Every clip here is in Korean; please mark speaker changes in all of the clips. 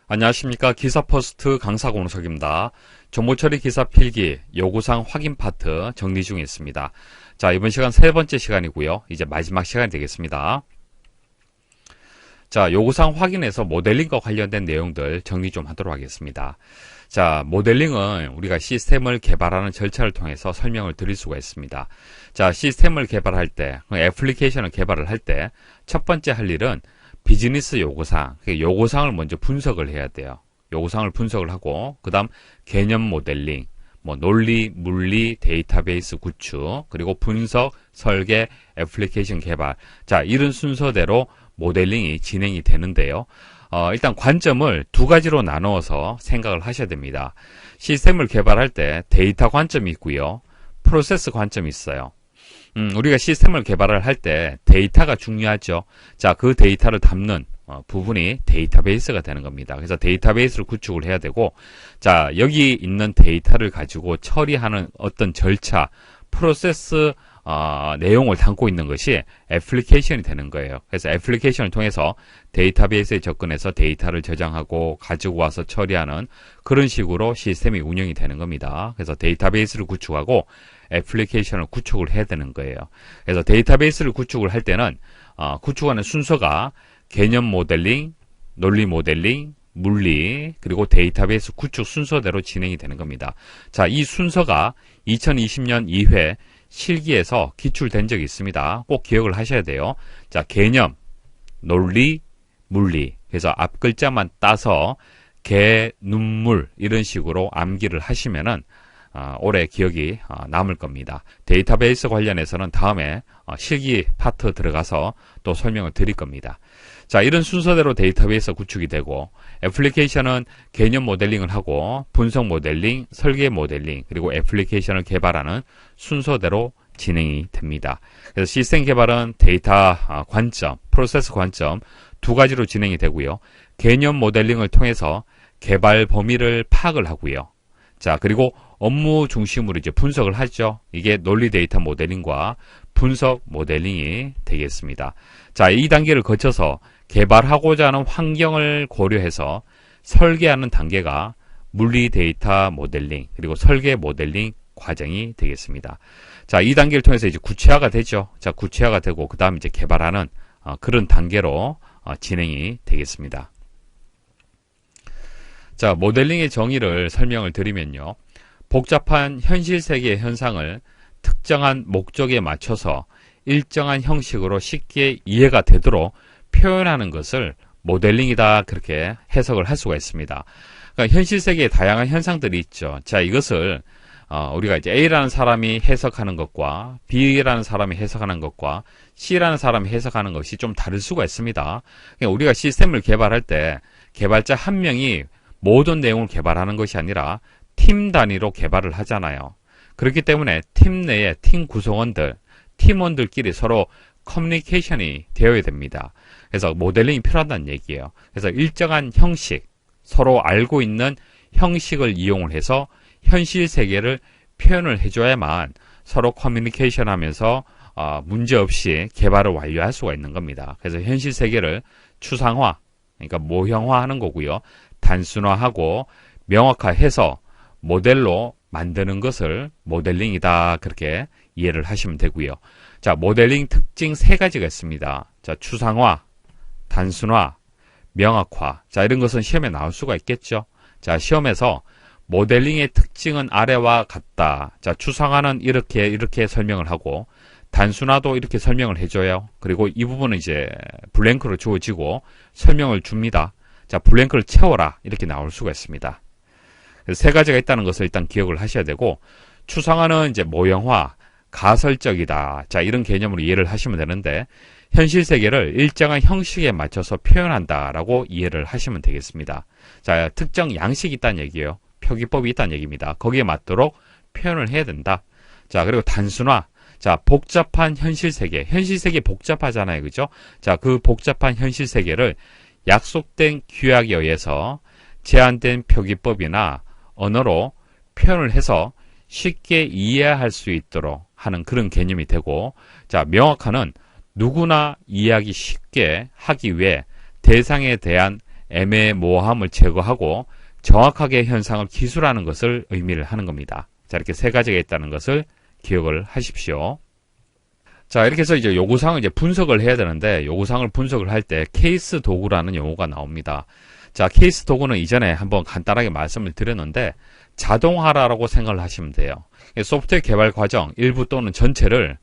Speaker 1: 안녕하십니까. 기사퍼스트 강사공석입니다. 정보처리 기사 필기 요구사항 확인 파트 정리 중에 있습니다. 자, 이번 시간 세 번째 시간이고요. 이제 마지막 시간이 되겠습니다. 자, 요구사항 확인에서 모델링과 관련된 내용들 정리 좀 하도록 하겠습니다. 자, 모델링은 우리가 시스템을 개발하는 절차를 통해서 설명을 드릴 수가 있습니다. 자, 시스템을 개발할 때, 애플리케이션을 개발을 할 때 첫 번째 할 일은 비즈니스 요구사항, 요구사항을 먼저 분석을 해야 돼요. 요구사항을 분석을 하고, 그 다음 개념 모델링, 논리, 물리, 데이터베이스 구축, 그리고 분석, 설계, 애플리케이션 개발. 자, 이런 순서대로 모델링이 진행이 되는데요. 일단 관점을 두 가지로 나누어서 생각을 하셔야 됩니다. 시스템을 개발할 때 데이터 관점이 있고요. 프로세스 관점이 있어요. 우리가 시스템을 개발을 할 때 데이터가 중요하죠. 자, 그 데이터를 담는 부분이 데이터베이스가 되는 겁니다. 그래서 데이터베이스를 구축을 해야 되고, 자, 여기 있는 데이터를 가지고 처리하는 어떤 절차, 프로세스 내용을 담고 있는 것이 애플리케이션이 되는 거예요. 그래서 애플리케이션을 통해서 데이터베이스에 접근해서 데이터를 저장하고 가지고 와서 처리하는 그런 식으로 시스템이 운영이 되는 겁니다. 그래서 데이터베이스를 구축하고 애플리케이션을 구축을 해야 되는 거예요. 그래서 데이터베이스를 구축을 할 때는 구축하는 순서가 개념 모델링, 논리 모델링, 물리, 그리고 데이터베이스 구축 순서대로 진행이 되는 겁니다. 자, 이 순서가 2020년 2회 실기에서 기출된 적이 있습니다. 꼭 기억을 하셔야 돼요. 자, 개념, 논리, 물리. 그래서 앞 글자만 따서 개, 눈물 이런 식으로 암기를 하시면은 오래 기억이 남을 겁니다. 데이터베이스 관련해서는 다음에 실기 파트 들어가서 또 설명을 드릴 겁니다. 자, 이런 순서대로 데이터베이스 구축이 되고, 애플리케이션은 개념 모델링을 하고 분석 모델링, 설계 모델링, 그리고 애플리케이션을 개발하는 순서대로 진행이 됩니다. 그래서 시스템 개발은 데이터 관점, 프로세스 관점 두 가지로 진행이 되고요. 개념 모델링을 통해서 개발 범위를 파악을 하고요. 자, 그리고 업무 중심으로 이제 분석을 하죠. 이게 논리 데이터 모델링과 분석 모델링이 되겠습니다. 자, 이 단계를 거쳐서 개발하고자 하는 환경을 고려해서 설계하는 단계가 물리 데이터 모델링, 그리고 설계 모델링 과정이 되겠습니다. 자, 이 단계를 통해서 이제 구체화가 되죠. 자, 구체화가 되고, 그 다음 이제 개발하는 그런 단계로 진행이 되겠습니다. 자, 모델링의 정의를 설명을 드리면요. 복잡한 현실 세계의 현상을 특정한 목적에 맞춰서 일정한 형식으로 쉽게 이해가 되도록 표현하는 것을 모델링이다, 그렇게 해석을 할 수가 있습니다. 그러니까 현실 세계에 다양한 현상들이 있죠. 자, 이것을 우리가 이제 A라는 사람이 해석하는 것과 B라는 사람이 해석하는 것과 C라는 사람이 해석하는 것이 좀 다를 수가 있습니다. 그러니까 우리가 시스템을 개발할 때 개발자 한 명이 모든 내용을 개발하는 것이 아니라 팀 단위로 개발을 하잖아요. 그렇기 때문에 팀 내에 팀 구성원들, 팀원들끼리 서로 커뮤니케이션이 되어야 됩니다. 그래서 모델링이 필요하다는 얘기예요. 그래서 일정한 형식, 서로 알고 있는 형식을 이용을 해서 현실 세계를 표현을 해줘야만 서로 커뮤니케이션 하면서 문제없이 개발을 완료할 수가 있는 겁니다. 그래서 현실 세계를 추상화, 그러니까 모형화하는 거고요. 단순화하고 명확화해서 모델로 만드는 것을 모델링이다, 그렇게 이해를 하시면 되고요. 자, 모델링 특징 세 가지가 있습니다. 자, 추상화, 단순화, 명확화. 자, 이런 것은 시험에 나올 수가 있겠죠. 자, 시험에서 모델링의 특징은 아래와 같다. 자, 추상화는 이렇게 설명을 하고, 단순화도 이렇게 설명을 해줘요. 그리고 이 부분은 이제 블랭크로 주어지고 설명을 줍니다. 자, 블랭크를 채워라, 이렇게 나올 수가 있습니다. 그래서 세 가지가 있다는 것을 일단 기억을 하셔야 되고, 추상화는 이제 모형화, 가설적이다. 자, 이런 개념으로 이해를 하시면 되는데, 현실 세계를 일정한 형식에 맞춰서 표현한다라고 이해를 하시면 되겠습니다. 자, 특정 양식이 있다는 얘기예요. 표기법이 있다는 얘기입니다. 거기에 맞도록 표현을 해야 된다. 자, 그리고 단순화. 자, 복잡한 현실 세계. 현실 세계 복잡하잖아요. 그죠? 자, 그 복잡한 현실 세계를 약속된 규약에 의해서 제한된 표기법이나 언어로 표현을 해서 쉽게 이해할 수 있도록 하는 그런 개념이 되고, 자, 명확화는 누구나 이해하기 쉽게 하기 위해 대상에 대한 애매모호함을 제거하고 정확하게 현상을 기술하는 것을 의미를 하는 겁니다. 자, 이렇게 세 가지가 있다는 것을 기억을 하십시오. 자, 이렇게 해서 이제 요구사항을 이제 분석을 해야 되는데, 요구사항을 분석을 할 때 케이스 도구라는 용어가 나옵니다. 자, 케이스 도구는 이전에 한번 간단하게 말씀을 드렸는데, 자동화라고 생각을 하시면 돼요. 소프트웨어 개발 과정 일부 또는 전체를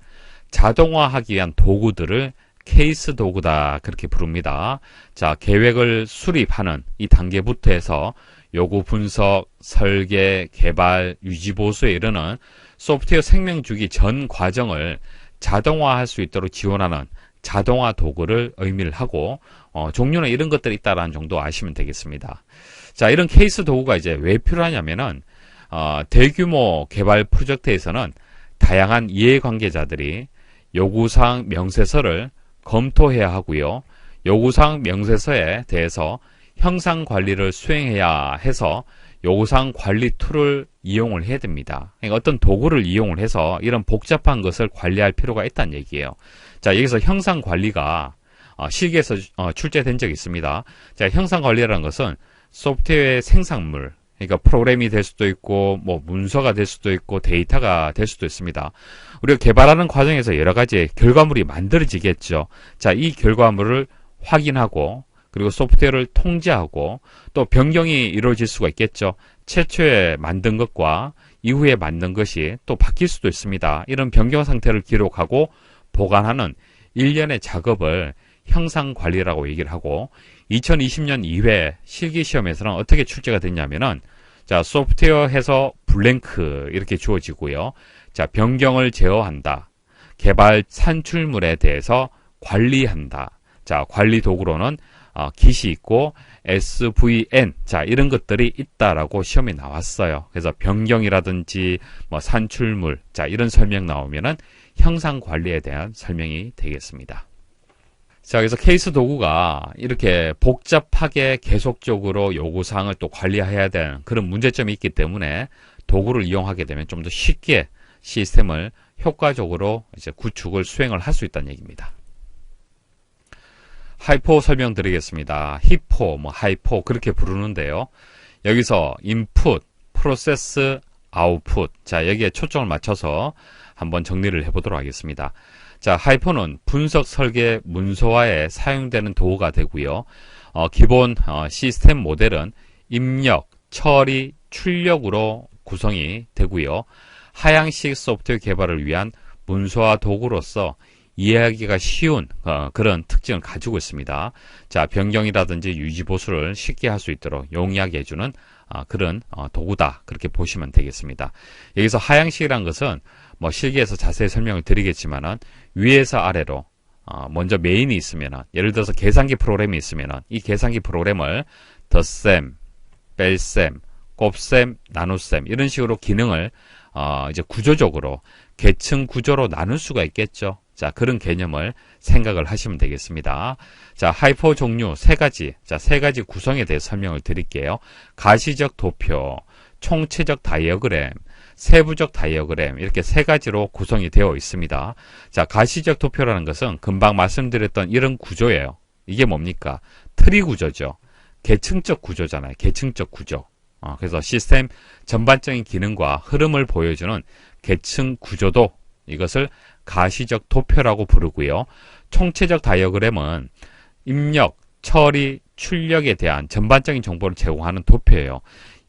Speaker 1: 자동화하기 위한 도구들을 케이스 도구다, 그렇게 부릅니다. 자, 계획을 수립하는 이 단계부터 해서 요구 분석, 설계, 개발, 유지 보수에 이르는 소프트웨어 생명주기 전 과정을 자동화할 수 있도록 지원하는 자동화 도구를 의미를 하고, 종류는 이런 것들이 있다라는 정도 아시면 되겠습니다. 자, 이런 케이스 도구가 이제 왜 필요하냐면은, 대규모 개발 프로젝트에서는 다양한 이해관계자들이 요구사항 명세서를 검토해야 하고요. 요구사항 명세서에 대해서 형상 관리를 수행해야 해서 요구사항 관리 툴을 이용을 해야 됩니다. 그러니까 어떤 도구를 이용을 해서 이런 복잡한 것을 관리할 필요가 있다는 얘기예요. 자, 여기서 형상 관리가 실기에서 출제된 적이 있습니다. 자, 형상 관리라는 것은 소프트웨어의 생산물, 그러니까 프로그램이 될 수도 있고, 뭐 문서가 될 수도 있고, 데이터가 될 수도 있습니다. 우리가 개발하는 과정에서 여러 가지 결과물이 만들어지겠죠. 자, 이 결과물을 확인하고, 그리고 소프트웨어를 통제하고, 또 변경이 이루어질 수가 있겠죠. 최초에 만든 것과 이후에 만든 것이 또 바뀔 수도 있습니다. 이런 변경 상태를 기록하고 보관하는 일련의 작업을 형상 관리라고 얘기를 하고, 2020년 2회 실기시험에서는 어떻게 출제가 됐냐면은, 자, 소프트웨어에서 블랭크 이렇게 주어지고요. 자, 변경을 제어한다. 개발 산출물에 대해서 관리한다. 자, 관리 도구로는 깃이 있고 SVN, 자, 이런 것들이 있다라고 시험에 나왔어요. 그래서 변경이라든지 뭐 산출물, 자, 이런 설명 나오면은 형상 관리에 대한 설명이 되겠습니다. 자, 그래서 케이스 도구가 이렇게 복잡하게 계속적으로 요구사항을 또 관리해야 되는 그런 문제점이 있기 때문에 도구를 이용하게 되면 좀 더 쉽게 시스템을 효과적으로 이제 구축을 수행을 할 수 있다는 얘기입니다. 하이포 설명드리겠습니다. 히포, 하이포 그렇게 부르는데요. 여기서 인풋, 프로세스, 아웃풋, 자, 여기에 초점을 맞춰서 한번 정리를 해보도록 하겠습니다. 자, 하이포는 분석 설계 문서화에 사용되는 도구가 되고요. 기본 시스템 모델은 입력, 처리, 출력으로 구성이 되고요. 하향식 소프트웨어 개발을 위한 문서화 도구로서 이해하기가 쉬운 그런 특징을 가지고 있습니다. 자, 변경이라든지 유지 보수를 쉽게 할 수 있도록 용이하게 해주는 그런 도구다, 그렇게 보시면 되겠습니다. 여기서 하향식이란 것은 뭐 실기에서 자세히 설명을 드리겠지만은 위에서 아래로 먼저 메인이 있으면은, 예를 들어서 계산기 프로그램이 있으면은 이 계산기 프로그램을 덧셈, 뺄셈, 곱셈, 나눗셈 이런 식으로 기능을 이제 구조적으로 계층 구조로 나눌 수가 있겠죠. 자, 그런 개념을 생각을 하시면 되겠습니다. 자, 하이포 종류 세 가지, 자, 세 가지 구성에 대해 설명을 드릴게요. 가시적 도표, 총체적 다이어그램, 세부적 다이어그램, 이렇게 세 가지로 구성이 되어 있습니다. 자, 가시적 도표라는 것은 금방 말씀드렸던 이런 구조예요. 이게 뭡니까? 트리 구조죠. 계층적 구조잖아요. 계층적 구조. 그래서 시스템 전반적인 기능과 흐름을 보여주는 계층 구조도 이것을 가시적 도표라고 부르고요. 총체적 다이어그램은 입력, 처리, 출력에 대한 전반적인 정보를 제공하는 도표예요.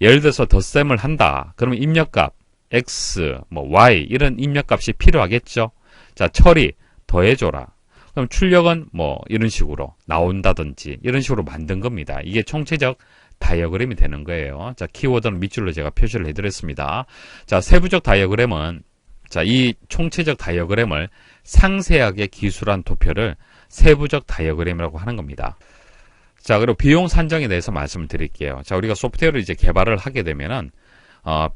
Speaker 1: 예를 들어서 덧셈을 한다. 그러면 입력값 X, Y 이런 입력값이 필요하겠죠. 자, 처리 더해줘라. 그럼 출력은 이런 식으로 나온다든지 이런 식으로 만든 겁니다. 이게 총체적 다이어그램이 되는 거예요. 자, 키워드는 밑줄로 제가 표시를 해드렸습니다. 자, 세부적 다이어그램은, 자, 이 총체적 다이어그램을 상세하게 기술한 도표를 세부적 다이어그램이라고 하는 겁니다. 자, 그리고 비용 산정에 대해서 말씀을 드릴게요. 자, 우리가 소프트웨어를 이제 개발을 하게 되면은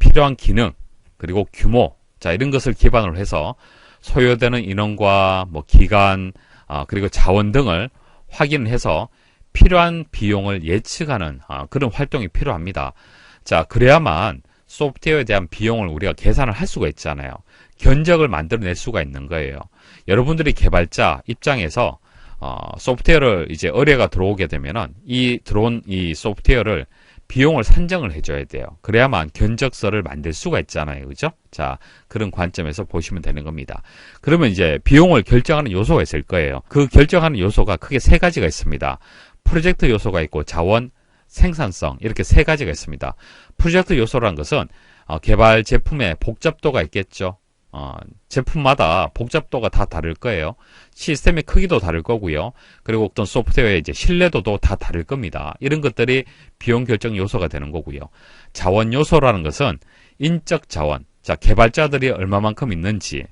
Speaker 1: 필요한 기능 그리고 규모, 자, 이런 것을 기반으로 해서 소요되는 인원과 기간, 그리고 자원 등을 확인해서 필요한 비용을 예측하는 그런 활동이 필요합니다. 자, 그래야만 소프트웨어에 대한 비용을 우리가 계산을 할 수가 있잖아요. 견적을 만들어낼 수가 있는 거예요. 여러분들이 개발자 입장에서 소프트웨어를 이제 의뢰가 들어오게 되면은 이 들어온 이 소프트웨어를 비용을 산정을 해줘야 돼요. 그래야만 견적서를 만들 수가 있잖아요. 그죠? 자, 그런 관점에서 보시면 되는 겁니다. 그러면 이제 비용을 결정하는 요소가 있을 거예요. 그 결정하는 요소가 크게 세 가지가 있습니다. 프로젝트 요소가 있고 자원, 생산성 이렇게 세 가지가 있습니다. 프로젝트 요소라는 것은 개발 제품의 복잡도가 있겠죠. 제품마다 복잡도가 다 다를 거예요. 시스템의 크기도 다를 거고요. 그리고 어떤 소프트웨어의 이제 신뢰도도 다 다를 겁니다. 이런 것들이 비용 결정 요소가 되는 거고요. 자원 요소라는 것은 인적 자원, 자, 개발자들이 얼마만큼 있는지,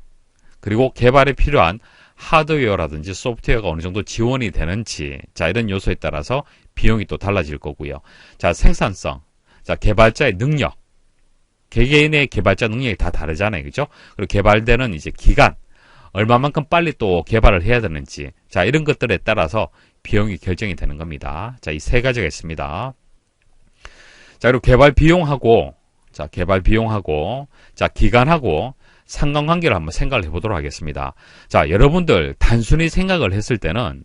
Speaker 1: 그리고 개발에 필요한 하드웨어라든지 소프트웨어가 어느 정도 지원이 되는지, 자, 이런 요소에 따라서 비용이 또 달라질 거고요. 자, 생산성, 자, 개발자의 능력, 개개인의 개발자 능력이 다 다르잖아요. 그죠? 그리고 개발되는 이제 기간, 얼마만큼 빨리 또 개발을 해야 되는지, 자, 이런 것들에 따라서 비용이 결정이 되는 겁니다. 자, 이 세 가지가 있습니다. 자, 그리고 개발 비용하고, 자, 기간하고 상관관계를 한번 생각을 해보도록 하겠습니다. 자, 여러분들 단순히 생각을 했을 때는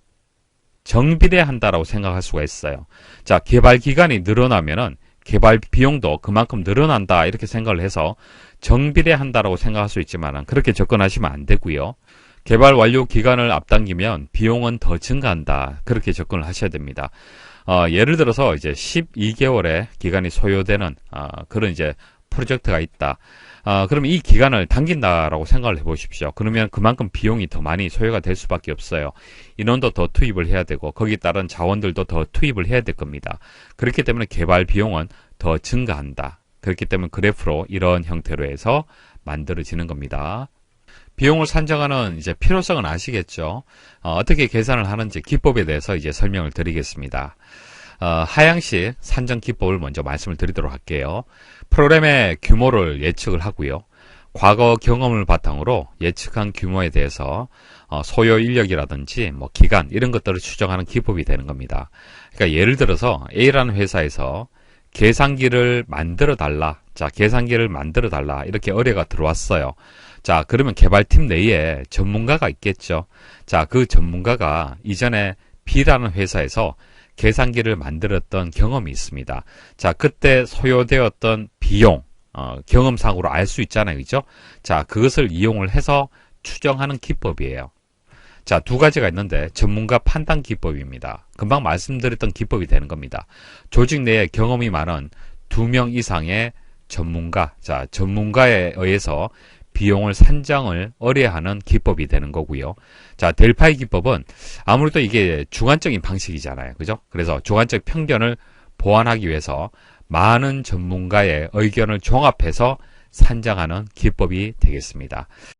Speaker 1: 정비례한다라고 생각할 수가 있어요. 자, 개발 기간이 늘어나면은 개발 비용도 그만큼 늘어난다 이렇게 생각을 해서 정비례한다라고 생각할 수 있지만 그렇게 접근하시면 안 되고요. 개발 완료 기간을 앞당기면 비용은 더 증가한다 그렇게 접근을 하셔야 됩니다. 예를 들어서 이제 12개월의 기간이 소요되는 그런 이제 프로젝트가 있다. 그러면 이 기간을 당긴다라고 생각을 해보십시오. 그러면 그만큼 비용이 더 많이 소요가 될 수밖에 없어요. 인원도 더 투입을 해야 되고 거기에 따른 자원들도 더 투입을 해야 될 겁니다. 그렇기 때문에 개발 비용은 더 증가한다. 그렇기 때문에 그래프로 이런 형태로 해서 만들어지는 겁니다. 비용을 산정하는 이제 필요성은 아시겠죠? 어떻게 계산을 하는지 기법에 대해서 이제 설명을 드리겠습니다. 하향식 산정 기법을 먼저 말씀을 드리도록 할게요. 프로그램의 규모를 예측을 하고요. 과거 경험을 바탕으로 예측한 규모에 대해서 소요 인력이라든지 뭐 기간 이런 것들을 추정하는 기법이 되는 겁니다. 그러니까 예를 들어서 A라는 회사에서 계산기를 만들어 달라. 자, 계산기를 만들어 달라. 이렇게 의뢰가 들어왔어요. 자, 그러면 개발팀 내에 전문가가 있겠죠. 자, 그 전문가가 이전에 B라는 회사에서 계산기를 만들었던 경험이 있습니다. 자, 그때 소요되었던 비용, 경험상으로 알 수 있잖아요. 그죠? 자, 그것을 이용을 해서 추정하는 기법이에요. 자, 두 가지가 있는데 전문가 판단 기법입니다. 금방 말씀드렸던 기법이 되는 겁니다. 조직 내에 경험이 많은 2명 이상의 전문가, 자, 전문가에 의해서 비용을 산정을 의뢰하는 기법이 되는 거고요. 자, 델파이 기법은 아무래도 이게 주관적인 방식이잖아요. 그죠? 그래서 주관적 편견을 보완하기 위해서 많은 전문가의 의견을 종합해서 산정하는 기법이 되겠습니다.